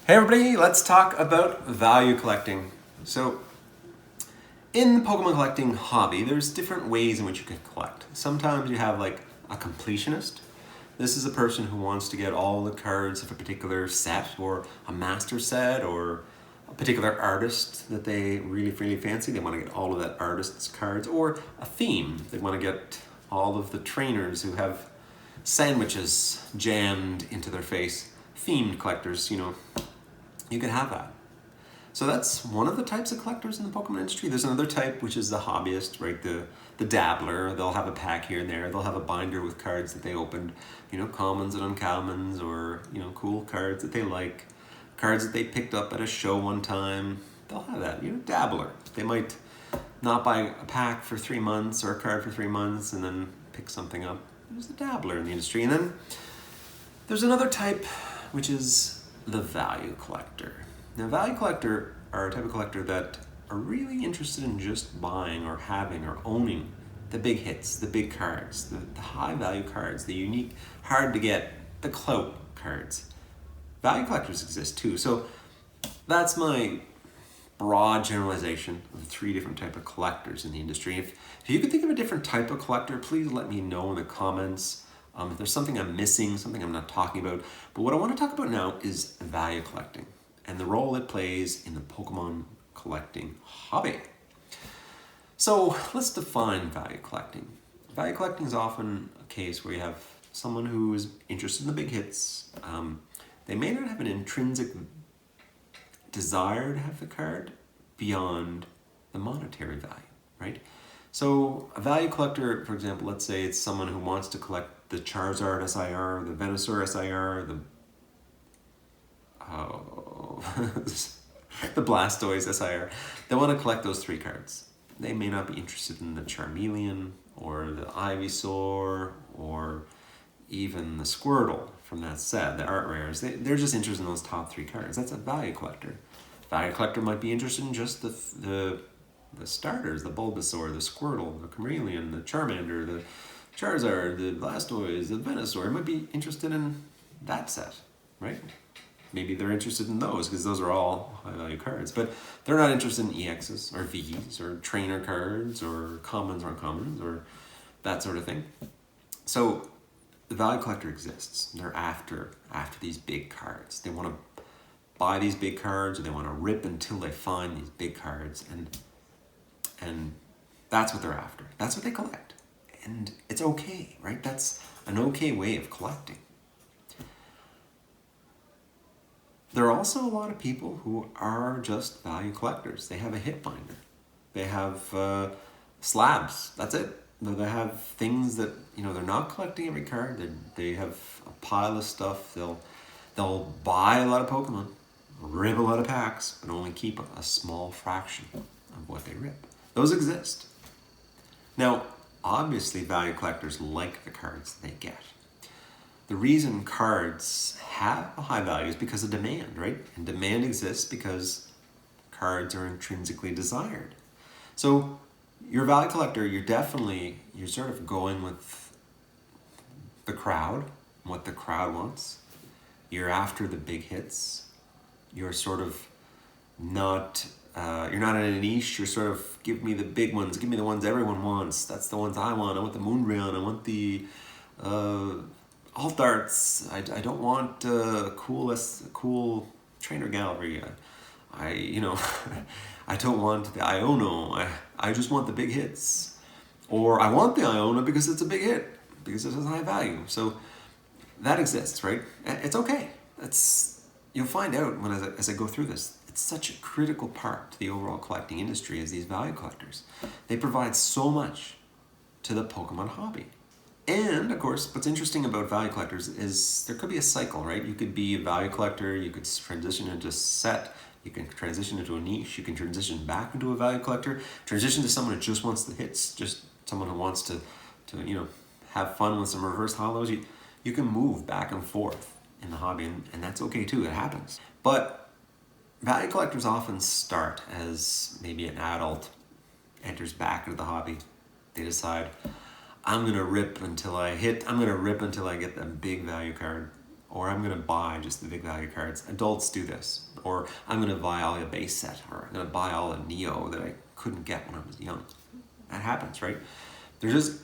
Hey everybody, let's talk about value collecting. So, in the Pokemon collecting hobby, there's different ways in which you can collect. Sometimes you have like a completionist. This is a person who wants to get all the cards of a particular set or a master set or a particular artist that they really fancy. They want to get all of that artist's cards or a theme. They want to get all of the trainers who have sandwiches jammed into their face. Themed collectors, you can have that. So that's one of the types of collectors in the Pokemon industry. There's another type, which is the hobbyist, right? The dabbler. They'll have a pack here and there. They'll have a binder with cards that they opened, commons and uncommons, or cool cards that they like, cards that they picked up at a show one time. They'll have that, dabbler. They might not buy a pack for 3 months or a card for 3 months and then pick something up. There's the dabbler in the industry. And then there's another type, which is the value collector. Now, value collector are a type of collector that are really interested in just buying or having or owning the big hits, the big cards, the high value cards, the unique, hard to get, the clout cards. Value collectors exist too. So that's my broad generalization of the 3 different type of collectors in the industry. If you could think of a different type of collector, please let me know in the comments. If there's something I'm missing, something I'm not talking about. But what I want to talk about now is value collecting and the role it plays in the Pokemon collecting hobby. So let's define value collecting. Value collecting is often a case where you have someone who is interested in the big hits. They may not have an intrinsic desire to have the card beyond the monetary value, right? So a value collector, for example, let's say it's someone who wants to collect the Charizard SIR, the Venusaur SIR, the Blastoise SIR. They want to collect those 3 cards. They may not be interested in the Charmeleon or the Ivysaur or even the Squirtle from that set, the art rares. They're just interested in those top 3 cards. That's a value collector. Value collector might be interested in just the starters, the Bulbasaur, the Squirtle, the Chameleon, the Charmander, the Charizard, the Blastoise, the Venusaur. It might be interested in that set, right? Maybe they're interested in those because those are all high value cards, but they're not interested in EXs or Vs or trainer cards or commons or uncommons or that sort of thing. So the value collector exists. They're after these big cards. They want to buy these big cards, or they want to rip until they find these big cards, and that's what they're after. That's what they collect. And it's okay, right? That's an okay way of collecting. There are also a lot of people who are just value collectors. They have a hit binder. They have slabs. That's it. They have things that, they're not collecting every card. They have a pile of stuff. They'll buy a lot of Pokemon, rip a lot of packs, but only keep a small fraction of what they rip. Those exist. Now, obviously, value collectors like the cards they get. The reason cards have a high value is because of demand, right? And demand exists because cards are intrinsically desired. So you're a value collector, you're sort of going with the crowd, what the crowd wants. You're after the big hits. You're sort of not, you're not in a niche. You're sort of, give me the big ones. Give me the ones everyone wants. That's the ones I want. I want the Moonbreon. I want the Alt Arts. I don't want cool trainer gallery. I don't want the Iono. I just want the big hits. Or I want the Iona because it's a big hit, because it has high value. So that exists, right? It's okay. You'll find out as I go through this. It's such a critical part to the overall collecting industry as these value collectors. They provide so much to the Pokemon hobby. And, of course, what's interesting about value collectors is there could be a cycle, right? You could be a value collector, you could transition into a set, you can transition into a niche, you can transition back into a value collector, transition to someone who just wants the hits, just someone who wants to have fun with some reverse hollows. You can move back and forth in the hobby, and that's okay too, it happens. But value collectors often start as maybe an adult enters back into the hobby. They decide, I'm going to rip until I get the big value card, or I'm going to buy just the big value cards. Adults do this. Or I'm going to buy all the base set, or I'm going to buy all the Neo that I couldn't get when I was young. That happens, right? They're just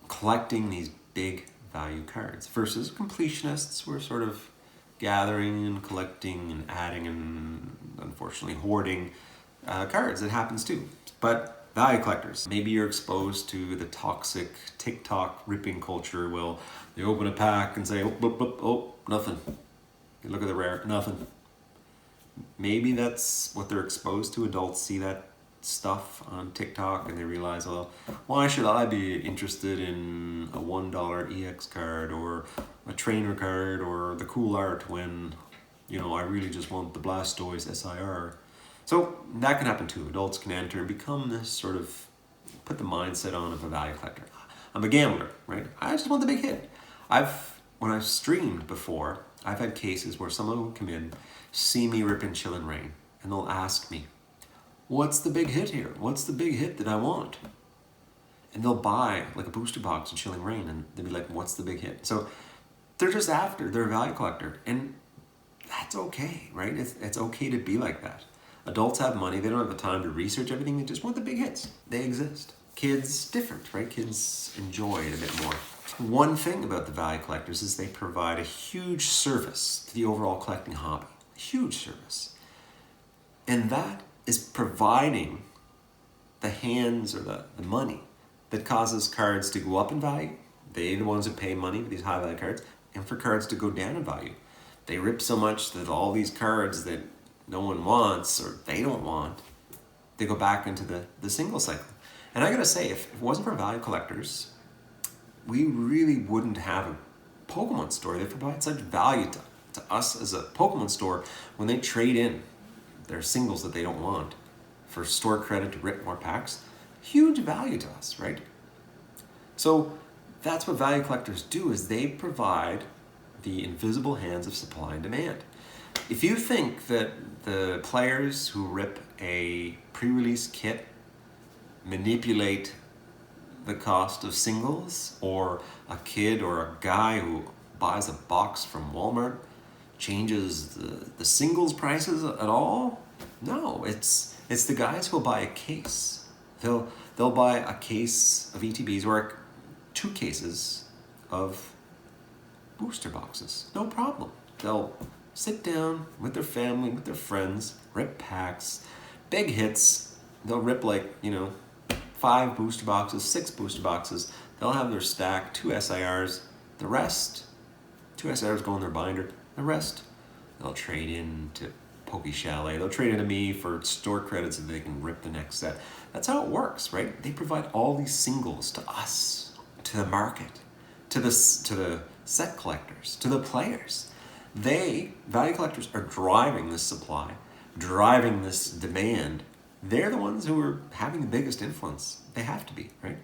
collecting these big value cards versus completionists who are sort of gathering and collecting and adding and unfortunately hoarding cards. It happens too. But value collectors, maybe you're exposed to the toxic TikTok ripping culture. Well, they open a pack and say, oh, nothing. You look at the rare, nothing. Maybe that's what they're exposed to. Adults see that stuff on TikTok and they realize, well, why should I be interested in a $1 EX card or a trainer card or the cool art when, I really just want the Blastoise SIR. So that can happen too. Adults can enter and become this sort of, put the mindset on of a value collector. I'm a gambler, right? I just want the big hit. When I've streamed before, I've had cases where someone will come in, see me ripping Chillin' Rain, and they'll ask me, what's the big hit here? What's the big hit that I want? And they'll buy like a booster box of Chilling Rain and they'll be like, what's the big hit? So they're just they're a value collector. And that's okay, right? It's okay to be like that. Adults have money, they don't have the time to research everything, they just want the big hits. They exist. Kids, different, right? Kids enjoy it a bit more. One thing about the value collectors is they provide a huge service to the overall collecting hobby. A huge service. And that is providing the hands or the money that causes cards to go up in value. They're the ones that pay money for these high value cards, and for cards to go down in value. They rip so much that all these cards that no one wants or they don't want, they go back into the single cycle. And I gotta say, if it wasn't for value collectors, we really wouldn't have a Pokemon store. They provide such value to us as a Pokemon store when they trade in their singles that they don't want for store credit to rip more packs. Huge value to us, right? So that's what value collectors do, is they provide the invisible hands of supply and demand. If you think that the players who rip a pre-release kit manipulate the cost of singles, or a kid or a guy who buys a box from Walmart changes the singles prices at all? No, it's the guys who'll buy a case. They'll buy a case of ETBs or 2 cases of booster boxes. No problem. They'll sit down with their family, with their friends, rip packs, big hits. They'll rip 5 booster boxes, 6 booster boxes. They'll have their stack, 2 SIRs. The rest, 2 SIRs go in their binder. The rest, they'll trade in to Poke Chalet. They'll trade into me for store credits so they can rip the next set. That's how it works, right? They provide all these singles to us, to the market, to the set collectors, to the players. Value collectors, are driving this supply, driving this demand. They're the ones who are having the biggest influence. They have to be, right?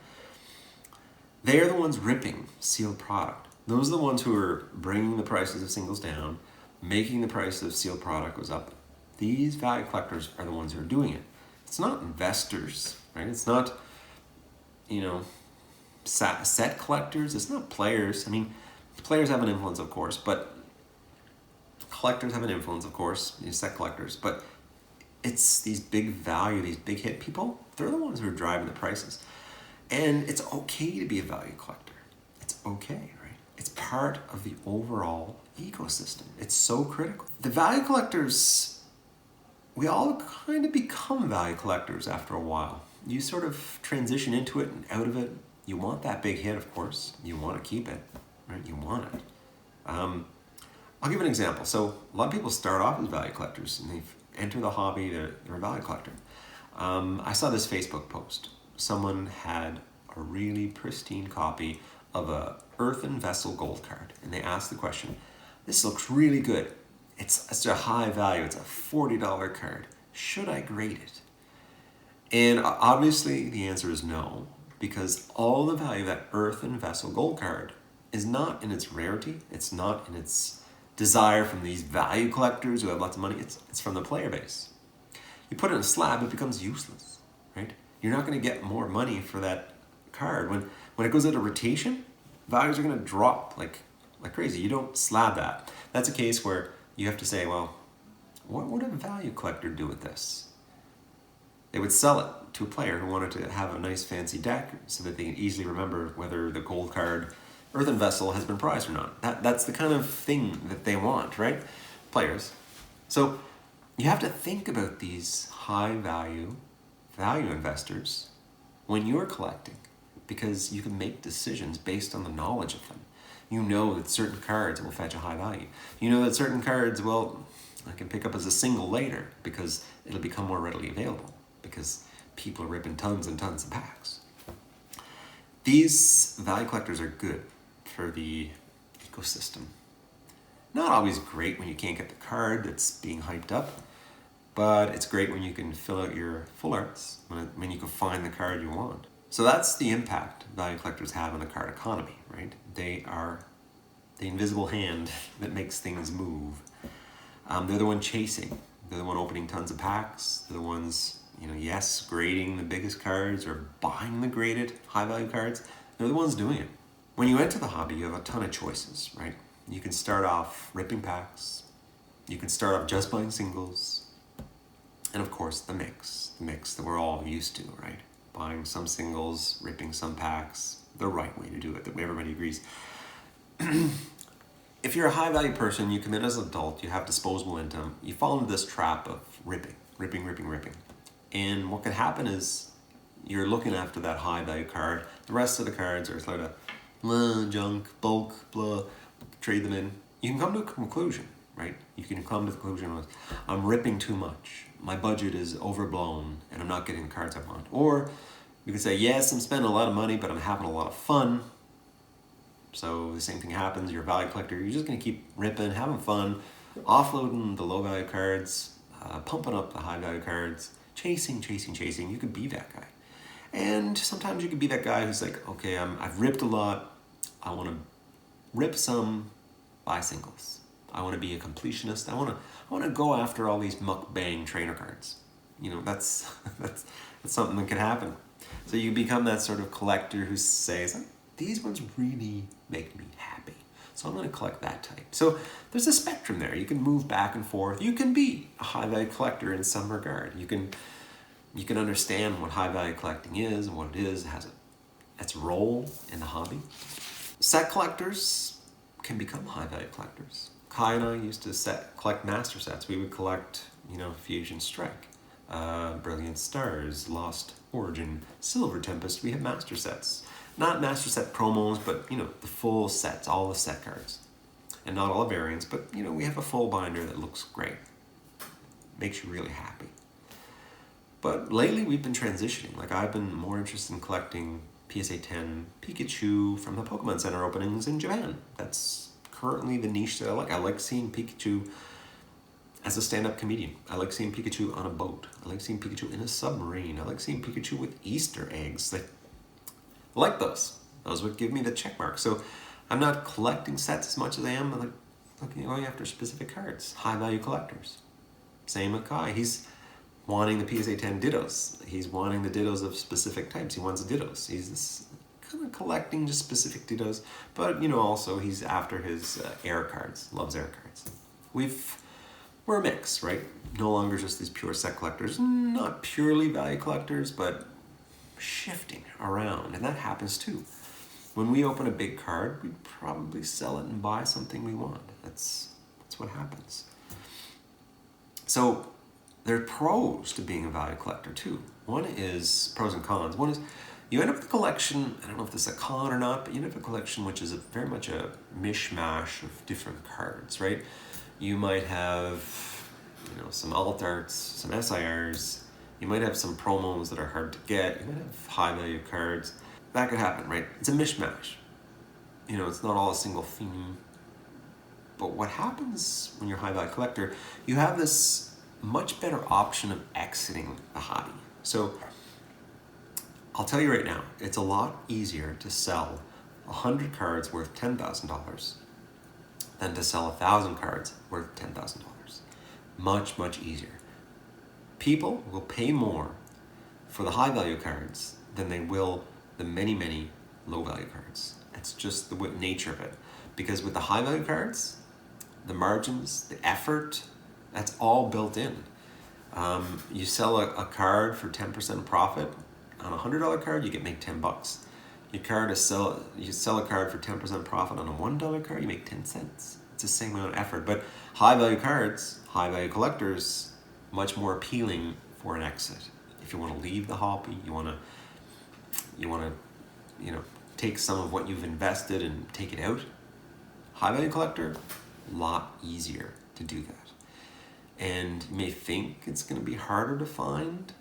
They're the ones ripping sealed product. Those are the ones who are bringing the prices of singles down, making the price of sealed product goes up. These value collectors are the ones who are doing it. It's not investors, right? It's not, set collectors. It's not players. I mean, players have an influence, of course, but collectors have an influence, of course, these set collectors. But it's these big value, these big hit people, they're the ones who are driving the prices. And it's okay to be a value collector. It's okay, right? It's part of the overall ecosystem. It's so critical. The value collectors, we all kind of become value collectors after a while. You sort of transition into it and out of it. You want that big hit, of course. You want to keep it, right? You want it. I'll give an example. So a lot of people start off as value collectors and they enter the hobby, they're a value collector. I saw this Facebook post. Someone had a really pristine copy of a Earthen Vessel gold card, and they asked the question, this looks really good. It's a high value, it's a $40 card. Should I grade it? And obviously the answer is no, because all the value of that Earthen Vessel gold card is not in its rarity, it's not in its desire from these value collectors who have lots of money, it's from the player base. You put it in a slab, it becomes useless, right? You're not going to get more money for that card. When it goes out of rotation, values are going to drop like like crazy. You don't slab that. That's a case where you have to say, well, what would a value collector do with this? They would sell it to a player who wanted to have a nice fancy deck so that they can easily remember whether the gold card Earthen Vessel has been prized or not. That's the kind of thing that they want, right? Players. So you have to think about these high value investors when you're collecting, because you can make decisions based on the knowledge of them. You know that certain cards will fetch a high value. You know that certain cards, well, I can pick up as a single later because it'll become more readily available because people are ripping tons and tons of packs. These value collectors are good for the ecosystem. Not always great when you can't get the card that's being hyped up, but it's great when you can fill out your full arts, when you can find the card you want. So that's the impact value collectors have on the card economy, right? They are the invisible hand that makes things move. They're the one chasing. They're the one opening tons of packs. They're the ones, yes, grading the biggest cards or buying the graded high value cards. They're the ones doing it. When you enter the hobby, you have a ton of choices, right? You can start off ripping packs. You can start off just buying singles. And of course, the mix that we're all used to, right? Buying some singles, ripping some packs, the right way to do it, that everybody agrees. If you're a high value person, you come in as an adult, you have disposable income, you fall into this trap of ripping. And what can happen is you're looking after that high value card. The rest of the cards are sort of junk, bulk, blah, trade them in. You can come to a conclusion, right? You can come to the conclusion of, I'm ripping too much. My budget is overblown and I'm not getting the cards I want. Or you can say, yes, I'm spending a lot of money, but I'm having a lot of fun. So the same thing happens. You're a value collector. You're just going to keep ripping, having fun, offloading the low value cards, pumping up the high value cards, chasing. You could be that guy. And sometimes you could be that guy who's like, okay, I've ripped a lot. I want to rip some, buy singles. I want to be a completionist. I want to go after all these mukbang trainer cards. That's something that could happen. So you become that sort of collector who says, these ones really make me happy. So I'm going to collect that type. So there's a spectrum there. You can move back and forth. You can be a high value collector in some regard. You can understand what high value collecting is and what it is. It has its role in the hobby. Set collectors can become high value collectors. Kai and I used to collect master sets. We would collect, Fusion Strike, Brilliant Stars, Lost Origin, Silver Tempest. We have master sets. Not master set promos, but, the full sets, all the set cards. And not all the variants, but, we have a full binder that looks great. Makes you really happy. But lately we've been transitioning. Like, I've been more interested in collecting PSA 10 Pikachu from the Pokemon Center openings in Japan. That's currently the niche that I like. I like seeing Pikachu as a stand-up comedian. I like seeing Pikachu on a boat. I like seeing Pikachu in a submarine. I like seeing Pikachu with Easter eggs. I like those. Those would give me the check mark. So I'm not collecting sets as much as I am going after specific cards. High value collectors. Same with Kai. He's wanting the PSA 10 Dittos. He's wanting the Dittos of specific types. He wants Dittos. He's this kind of collecting just specific Dittos. But, also he's after his air cards. Loves air cards. We're a mix, right? No longer just these pure set collectors. Not purely value collectors, but shifting around. And that happens too. When we open a big card, we probably sell it and buy something we want. That's what happens. So there are pros to being a value collector too. One is pros and cons. One is you end up with a collection, I don't know if this is a con or not, but you end up with a collection which is very much a mishmash of different cards, right? You might have, some alt arts, some SIRs. You might have some promos that are hard to get. You might have high value cards. That could happen, right? It's a mishmash. It's not all a single theme. But what happens when you're a high value collector, you have this much better option of exiting the hobby. So I'll tell you right now, it's a lot easier to sell 100 cards worth $10,000 than to sell 1,000 cards worth $10,000. Much, much easier. People will pay more for the high value cards than they will the many, many low value cards. It's just the nature of it. Because with the high value cards, the margins, the effort, that's all built in. You sell a card for 10% profit. On a $100 card, you make $10. You sell a card for 10% profit on a $1 card, you make 10 cents. It's the same amount of effort. But high value cards, high value collectors, much more appealing for an exit. If you want to leave the hobby, you want to take some of what you've invested and take it out. High value collector, a lot easier to do that. And you may think it's going to be harder to find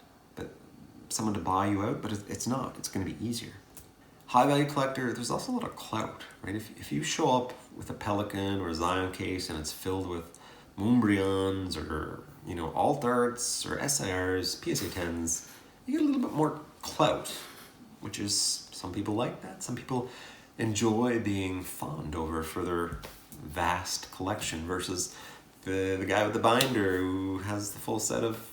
someone to buy you out, but it's not. It's going to be easier. High value collector, there's also a lot of clout, right? If you show up with a Pelican or a Zion case and it's filled with Moonbryons or alt arts or SIRs, PSA 10s, you get a little bit more clout, which is, some people like that. Some people enjoy being fawned over for their vast collection versus the guy with the binder who has the full set of,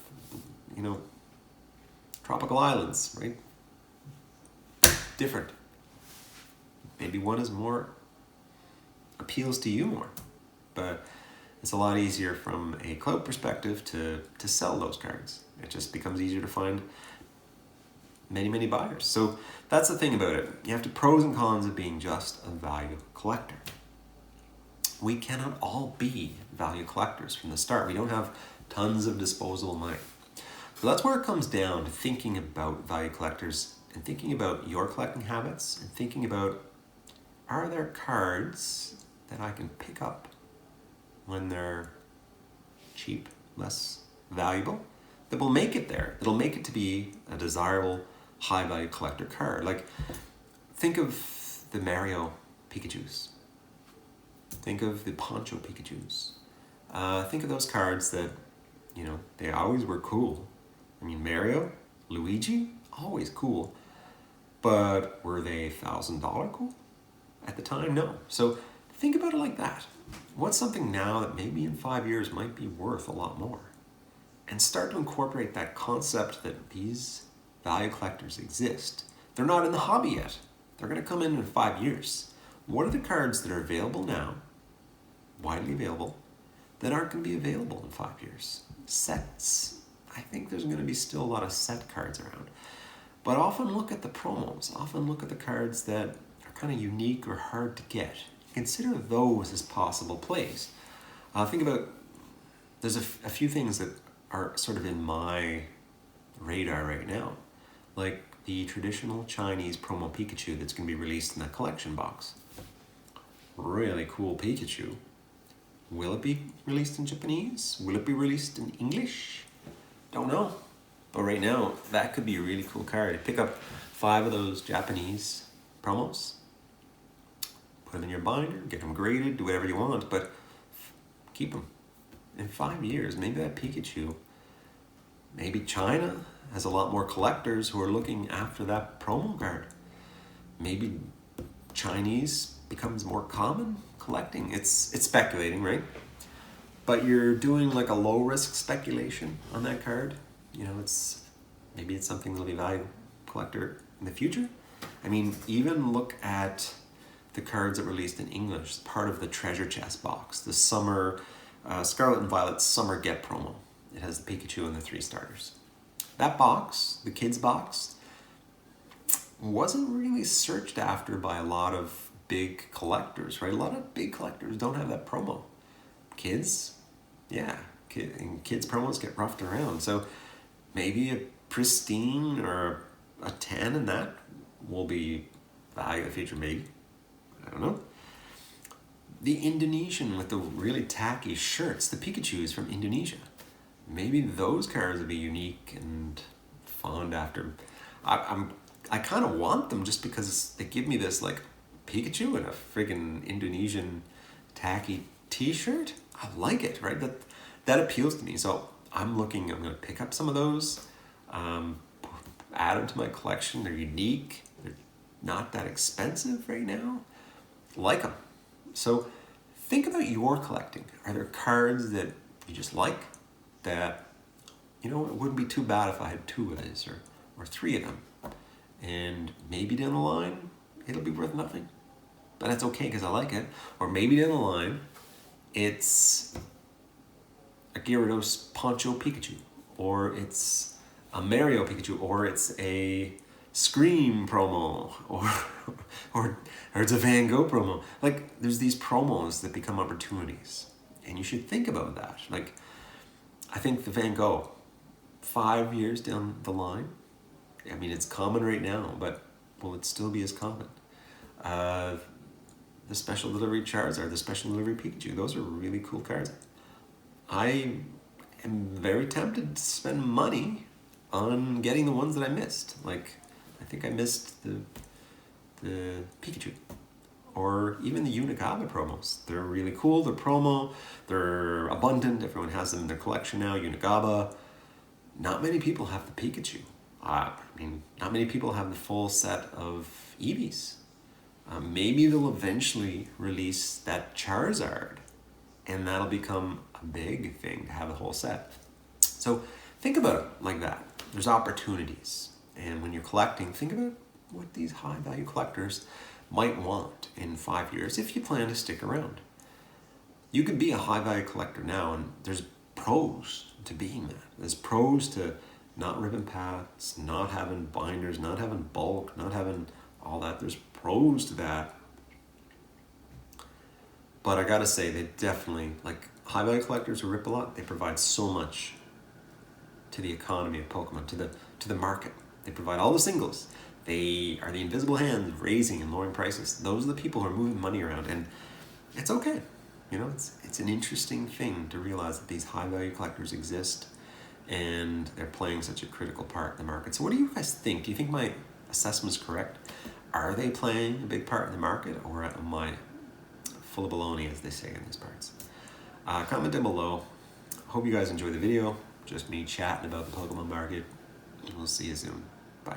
tropical islands, right? Different. Maybe one is more, appeals to you more, but it's a lot easier from a clout perspective to sell those cards. It just becomes easier to find many buyers. So that's the thing about it. You have to pros and cons of being just a value collector. We cannot all be value collectors from the start. We don't have tons of disposable money. So that's where it comes down to thinking about value collectors and thinking about your collecting habits and thinking about, are there cards that I can pick up when they're cheap, less valuable, that will make it there, that'll make it to be a desirable high value collector card. Like, think of the Mario Pikachus. Think of the Poncho Pikachus. Think of those cards that, they always were cool. I mean, Mario, Luigi, always cool. But were they $1,000 cool? At the time, no. So think about it like that. What's something now that maybe in 5 years might be worth a lot more? And start to incorporate that concept that these value collectors exist. They're not in the hobby yet. They're going to come in 5 years. What are the cards that are available now, widely available, that aren't going to be available in 5 years? Sets. I think there's going to be still a lot of set cards around. But often look at the promos. Often look at the cards that are kind of unique or hard to get. Consider those as possible plays. Think about, there's a few things that are sort of in my radar right now. Like the traditional Chinese promo Pikachu that's going to be released in that collection box. Really cool Pikachu. Will it be released in Japanese? Will it be released in English? Don't know. But right now, that could be a really cool card. Pick up 5 of those Japanese promos, put them in your binder, get them graded, do whatever you want, but keep them. In 5 years, maybe that Pikachu, maybe China has a lot more collectors who are looking after that promo card. Maybe Chinese becomes more common collecting. It's speculating, right? But you're doing like a low risk speculation on that card. Maybe it's something that'll be value collector in the future. I mean, even look at the cards that were released in English, part of the treasure chest box, the summer Scarlet and Violet summer get promo. It has the Pikachu and the 3 starters. That box, the kids box, wasn't really searched after by a lot of big collectors, right? A lot of big collectors don't have that promo. Kids, yeah, kids promos get roughed around. So maybe a pristine or a 10 in that will be value of the future, maybe. I don't know. The Indonesian with the really tacky shirts, the Pikachus from Indonesia. Maybe those cards would be unique and fond after. I kind of want them just because they give me this like Pikachu in a friggin' Indonesian tacky t-shirt. I like it, right? That appeals to me. So I'm going to pick up some of those, add them to my collection. They're unique. They're not that expensive right now. Like them. So think about your collecting. Are there cards that you just like that, it wouldn't be too bad if I had 2 of these or 3 of them. And maybe down the line, it'll be worth nothing. but that's okay because I like it. Or maybe down the line, it's a Gyarados Poncho Pikachu, or it's a Mario Pikachu, or it's a Scream promo, or it's a Van Gogh promo. Like, there's these promos that become opportunities, and you should think about that. Like, I think the Van Gogh, 5 years down the line, I mean, it's common right now, but will it still be as common? The special delivery Charizard, the special delivery Pikachu, those are really cool cards. I am very tempted to spend money on getting the ones that I missed. Like, I think I missed the Pikachu. Or even the Unicaba promos. They're really cool, they're promo, they're abundant, everyone has them in their collection now, Unicaba. Not many people have the Pikachu. I mean, not many people have the full set of Eevees. Maybe they'll eventually release that Charizard, and that'll become a big thing to have the whole set. So think about it like that. There's opportunities. And when you're collecting, think about what these high value collectors might want in 5 years if you plan to stick around. You could be a high value collector now, and there's pros to being that. There's pros to not ripping packs, not having binders, not having bulk, not having all that. There's pros to that. But I gotta say, they definitely, like, high value collectors who rip a lot, they provide so much to the economy of Pokemon, to the market. They provide all the singles. They are the invisible hands raising and lowering prices. Those are the people who are moving money around, and it's okay. You know, it's an interesting thing to realize that these high value collectors exist and they're playing such a critical part in the market. So what do you guys think? Do you think my assessment is correct? Are they playing a big part in the market, or am I full of baloney, as they say in these parts? Comment down below. Hope you guys enjoy the video. Just me chatting about the Pokemon market. We'll see you soon. Bye.